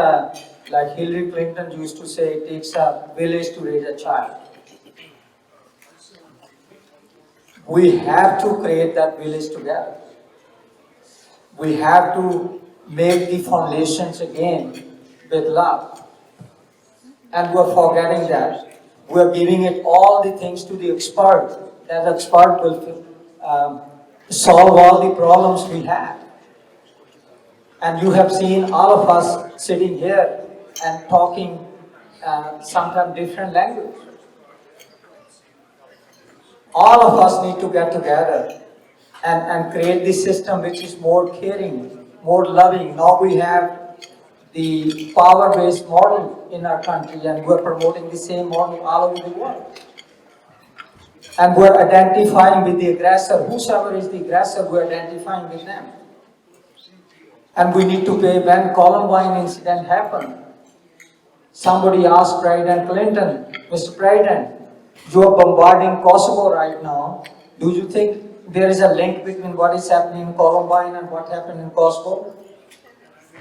S4: like Hillary Clinton used to say, it takes a village to raise a child. We have to create that village together. We have to make the foundations again with love. And we're forgetting that. We're giving it all the things to the expert. That expert will solve all the problems we have. And you have seen all of us sitting here and talking sometimes different language. All of us need to get together and create this system which is more caring, more loving. Now we have the power-based model in our country, and we're promoting the same model all over the world. And we're identifying with the aggressor. Whosoever is the aggressor, we're identifying with them. And we need to pay. When Columbine incident happened, somebody asked President Clinton, Mr. President, you are bombarding Kosovo right now. Do you think there is a link between what is happening in Columbine and what happened in Kosovo?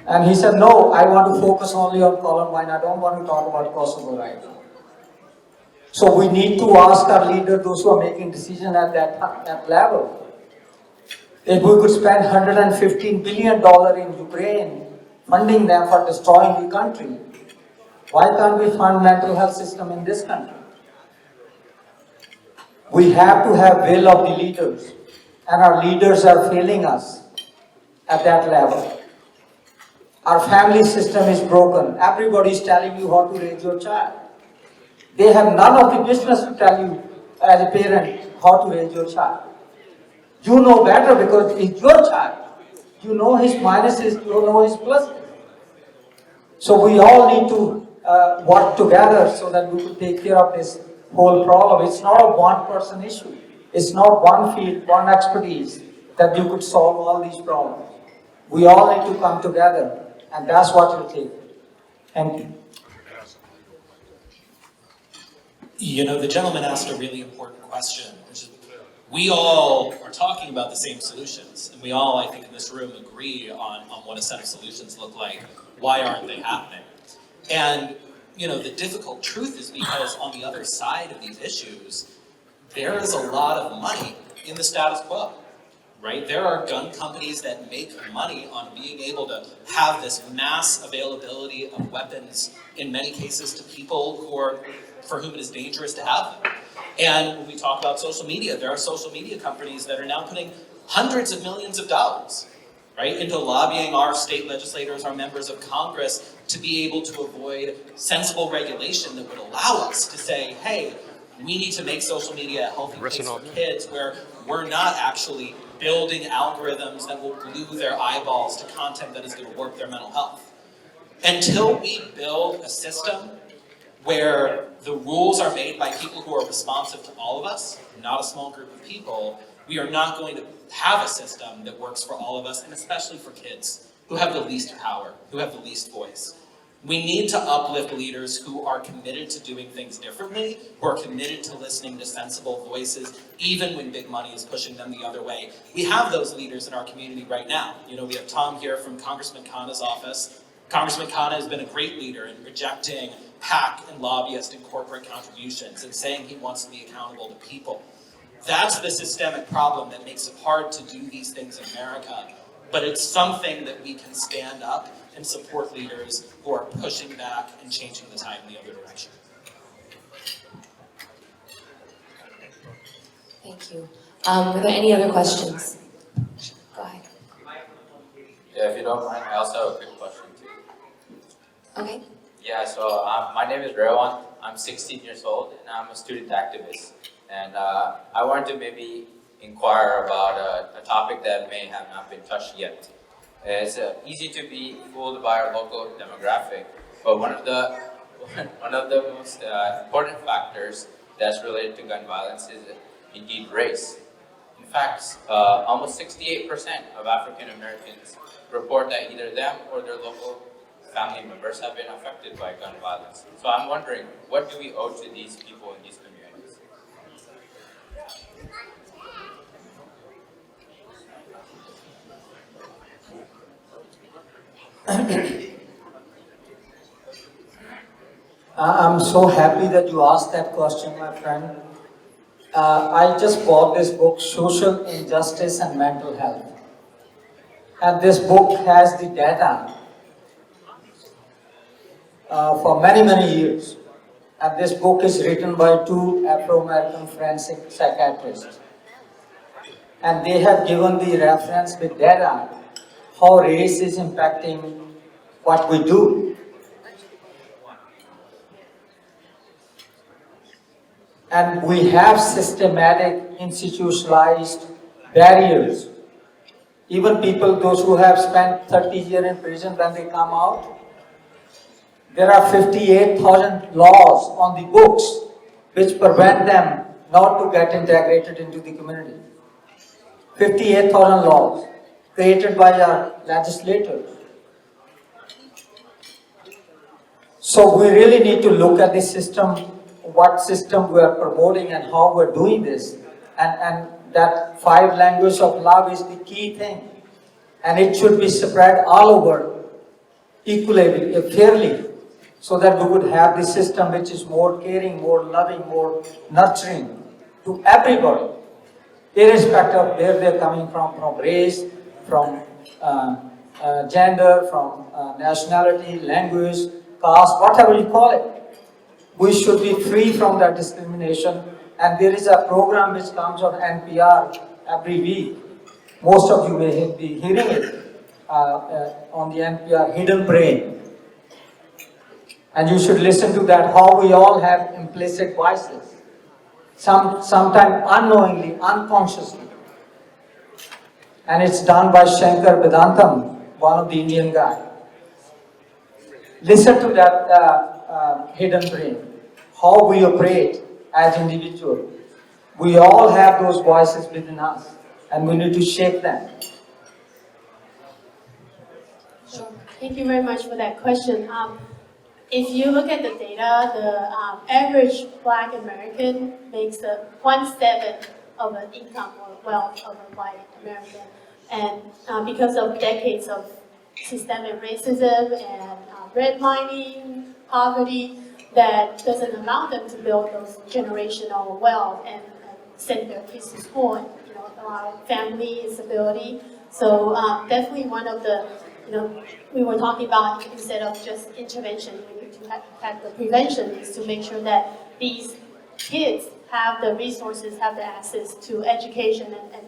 S4: And he said, no, I want to focus only on Columbine. I don't want to talk about Kosovo right now. So we need to ask our leaders, those who are making decisions at that level. If we could spend $115 billion in Ukraine, funding them for destroying the country, why can't we fund mental health system in this country? We have to have will of the leaders, and our leaders are failing us at that level. Our family system is broken. Everybody is telling you how to raise your child. They have none of the business to tell you as a parent how to raise your child. You know better because it's your child. You know his minuses, you know his pluses. So we all need to work together so that we can take care of this whole problem. It's not a one-person issue. It's not one field, one expertise that you could solve all these problems. We all need to come together, and that's what it'll take. Thank you.
S6: You know, the gentleman asked a really important question, which is, we all are talking about the same solutions, and we all, I think, in this room agree on what a set of solutions look like. Why aren't they happening? And, you know, the difficult truth is because on the other side of these issues, there is a lot of money in the status quo. right? There are gun companies that make money on being able to have this mass availability of weapons, in many cases to people for whom it is dangerous to have them. And when we talk about social media, there are social media companies that are now putting hundreds of millions of dollars, right, into lobbying our state legislators, our members of Congress, to be able to avoid sensible regulation that would allow us to say, hey, we need to make social media a healthy place for kids where we're not actually building algorithms that will glue their eyeballs to content that is going to warp their mental health. Until we build a system where the rules are made by people who are responsive to all of us, not a small group of people, we are not going to have a system that works for all of us, and especially for kids who have the least power, who have the least voice. We need to uplift leaders who are committed to doing things differently, who are committed to listening to sensible voices, even when big money is pushing them the other way. We have those leaders in our community right now. You know, we have Tom here from Congressman Khanna's office. Congressman Khanna has been a great leader in rejecting PAC and lobbyist and corporate contributions and saying he wants to be accountable to people. That's the systemic problem that makes it hard to do these things in America. But it's something that we can stand up and support leaders who are pushing back and changing the tide in the other direction.
S2: Thank you. Are there any other questions? Go ahead.
S10: Yeah, if you don't mind, I also have a quick question too.
S2: Okay.
S10: Yeah, so my name is Rewan. I'm 16 years old and I'm a student activist. And I wanted to maybe inquire about a topic that may have not been touched yet. It's easy to be fooled by our local demographic, but one of the most important factors that's related to gun violence is indeed race. In fact, almost 68% of African Americans report that either them or their local family members have been affected by gun violence. So I'm wondering, what do we owe to these people in these communities?
S4: I'm so happy that you asked that question, my friend. I just bought this book, Social Injustice and Mental Health. And this book has the data for many, many years. And this book is written by two Afro-American forensic psychiatrists. And they have given the reference with data how race is impacting what we do. And we have systematic, institutionalized barriers. Even people, those who have spent 30 years in prison, when they come out, there are 58,000 laws on the books which prevent them not to get integrated into the community. 58,000 laws created by our legislators. So we really need to look at the system, what system we are promoting and how we're doing this. And that 5 languages of love is the key thing. And it should be spread all over equally, fairly, so that we would have the system which is more caring, more loving, more nurturing to everybody, irrespective of where they're coming from race, from gender, from nationality, language, caste, whatever you call it. We should be free from that discrimination. And there is a program which comes on NPR every week. Most of you may be hearing it on the NPR, Hidden Brain. And you should listen to that, how we all have implicit biases. Sometimes unknowingly, unconsciously. And it's done by Shankar Vedantam, one of the Indian guys. Listen to that hidden brain, how we operate as individuals. We all have those voices within us, and we need to shape them.
S7: Sure. Thank you very much for that question. If you look at the data, the average Black American makes 1/7 of an income or wealth of a white American. And because of decades of systemic racism and redlining, poverty, that doesn't allow them to build those generational wealth and send their kids to school and family stability. So definitely one of the, we were talking about instead of just intervention, we need to have the prevention is to make sure that these kids have the resources, have the access to education and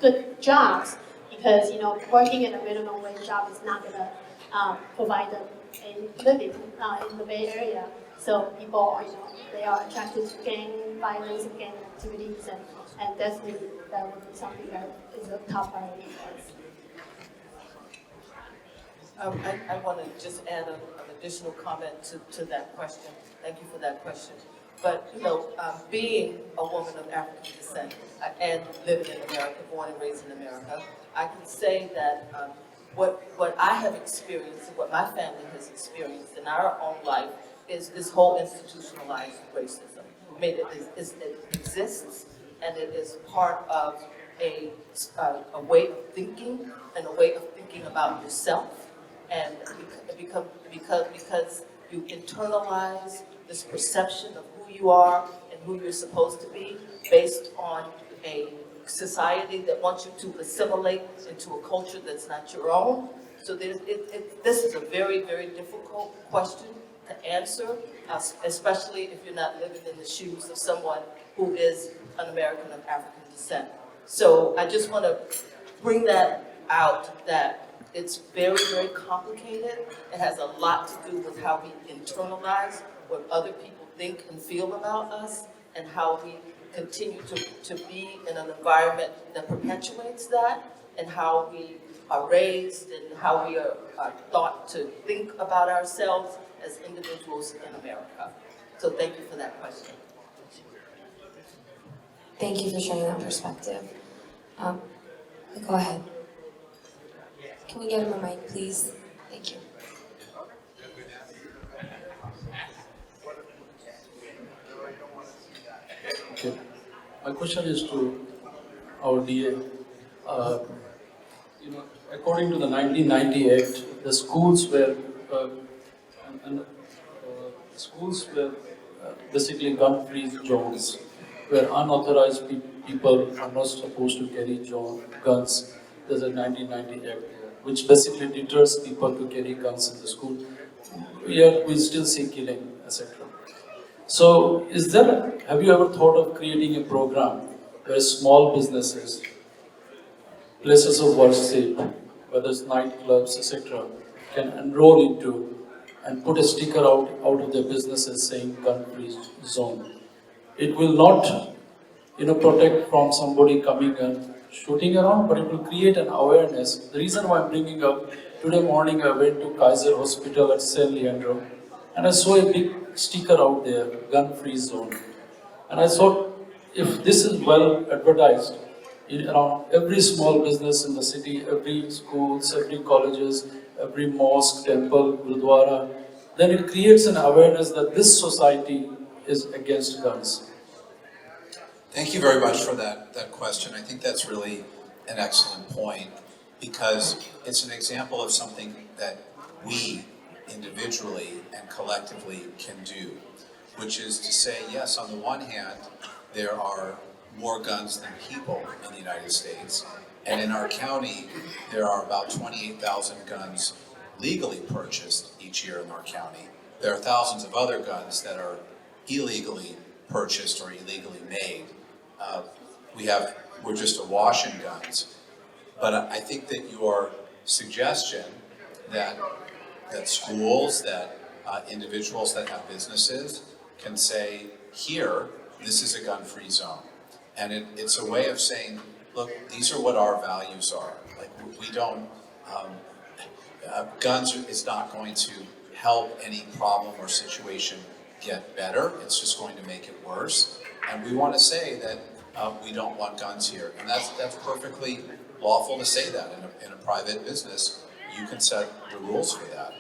S7: good jobs, because working in a minimum wage job is not going to provide them a living in the Bay Area. So people are, they are attracted to gang violence and gang activities, and definitely that would be something that is a top priority for us.
S5: I want to just add an additional comment to that question. Thank you for that question. But, being a woman of African descent and living in America, born and raised in America, I can say that what I have experienced and what my family has experienced in our own life is this whole institutionalized racism. I mean, it exists, and it is part of a way of thinking and a way of thinking about yourself. And because you internalize this perception of who you are and who you're supposed to be based on a society that wants you to assimilate into a culture that's not your own. So this is a very, very difficult question to answer, especially if you're not living in the shoes of someone who is an American of African descent. So I just want to bring that out, that it's very, very complicated. It has a lot to do with how we internalize what other people think and feel about us, and how we continue to be in an environment that perpetuates that, and how we are raised and how we are taught to think about ourselves as individuals in America. So thank you for that question.
S2: Thank you for sharing that perspective. Go ahead. Can we get him a mic, please? Thank you.
S11: Okay. My question is to our DA. According to the 1990 Act, the schools were basically gun-free zones, where unauthorized people are not supposed to carry guns. There's a 1990 Act which basically deters people to carry guns in the school. Yet we still see killing, etc. So, have you ever thought of creating a program where small businesses, places of worship, whether it's nightclubs, etc., can enroll into and put a sticker out of their businesses saying gun-free zone? It will not, protect from somebody coming and shooting around, but it will create an awareness. The reason why I'm bringing up, today morning I went to Kaiser Hospital at San Leandro, and I saw a big sticker out there, gun-free zone. And I thought, if this is well advertised around every small business in the city, every schools, every colleges, every mosque, temple, gurdwara, then it creates an awareness that this society is against guns.
S3: Thank you very much for that question. I think that's really an excellent point, because it's an example of something that we individually and collectively can do, which is to say, yes, on the one hand, there are more guns than people in the United States, and in our county, there are about 28,000 guns legally purchased each year in our county. There are thousands of other guns that are illegally purchased or illegally made. We're just awash in guns. But I think that your suggestion that schools, that individuals that have businesses can say, here, this is a gun-free zone. And it's a way of saying, look, these are what our values are. Like, we don't, guns is not going to help any problem or situation get better. It's just going to make it worse. And we want to say that we don't want guns here. And that's perfectly lawful to say that in a private business. You can set the rules for that.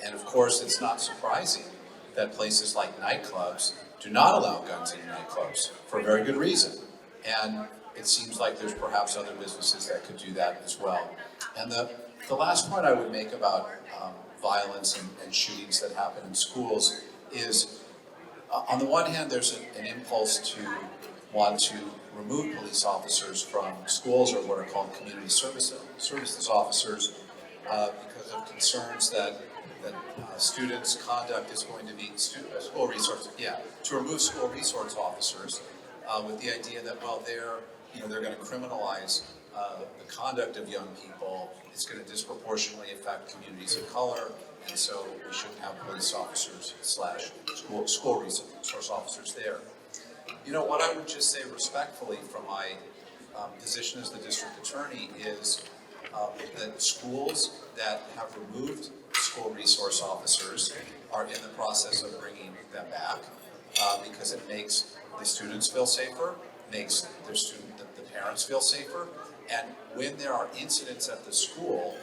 S3: And of course, it's not surprising that places like nightclubs do not allow guns in nightclubs for a very good reason. And it seems like there's perhaps other businesses that could do that as well. And the last point I would make about violence and shootings that happen in schools is, on the one hand, there's an impulse to want to remove police officers from schools, or what are called community services officers, because of concerns that students' conduct is going to be school resource. To remove school resource officers with the idea that they're going to criminalize the conduct of young people. It's going to disproportionately affect communities of color, and so we shouldn't have police officers / school resource officers there. What I would just say respectfully from my position as the district attorney is that schools that have removed school resource officers are in the process of bringing them back because it makes the students feel safer, makes the parents feel safer, and when there are incidents at the school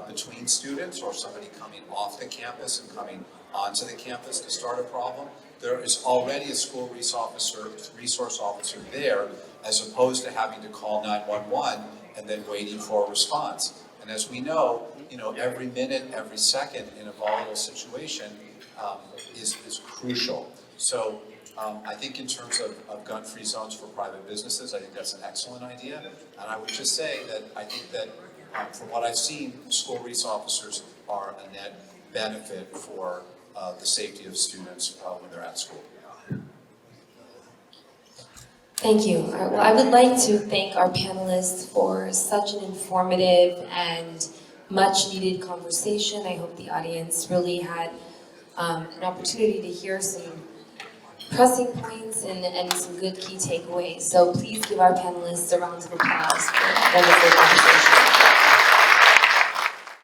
S3: between students or somebody coming off the campus and coming onto the campus to start a problem, there is already a school resource officer there, as opposed to having to call 911 and then waiting for a response. And as we know, every minute, every second in a volatile situation is crucial. So I think in terms of gun-free zones for private businesses, I think that's an excellent idea. And I would just say that I think that from what I've seen, school resource officers are a net benefit for the safety of students when they're at school.
S2: Thank you. Well, I would like to thank our panelists for such an informative and much-needed conversation. I hope the audience really had an opportunity to hear some pressing points and some good key takeaways. So please give our panelists a round of applause for a wonderful conversation.